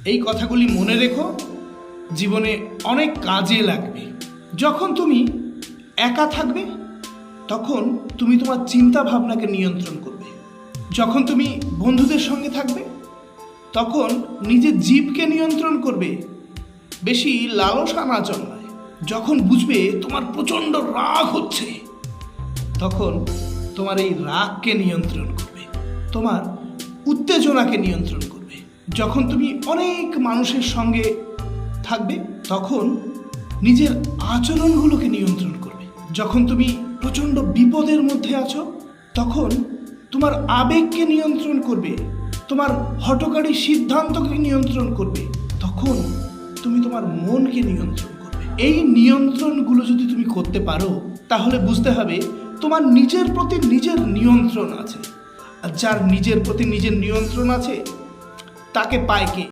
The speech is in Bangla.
এই কথাগুলি মনে রেখো, জীবনে অনেক কাজে লাগবে। যখন তুমি একা থাকবে তখন তুমি তোমার চিন্তা ভাবনাকে নিয়ন্ত্রণ করবে। যখন তুমি বন্ধুদের সঙ্গে থাকবে তখন নিজের জিভকে নিয়ন্ত্রণ করবে, বেশি লালসা না জন্মায়। যখন বুঝবে তোমার প্রচণ্ড রাগ হচ্ছে তখন তোমার এই রাগকে নিয়ন্ত্রণ করবে, তোমার উত্তেজনাকে নিয়ন্ত্রণ করবে। যখন তুমি অনেক মানুষের সঙ্গে থাকবে তখন নিজের আচরণগুলোকে নিয়ন্ত্রণ করবে। যখন তুমি প্রচণ্ড বিপদের মধ্যে আছো তখন তোমার আবেগকে নিয়ন্ত্রণ করবে, তোমার হঠকারী সিদ্ধান্তকে নিয়ন্ত্রণ করবে। তখন তুমি তোমার মনকে নিয়ন্ত্রণ করবে। এই নিয়ন্ত্রণগুলো যদি তুমি করতে পারো তাহলে বুঝতে হবে তোমার নিজের প্রতি নিজের নিয়ন্ত্রণ আছে। আর যার নিজের প্রতি নিজের নিয়ন্ত্রণ আছে তাকে পায় কে?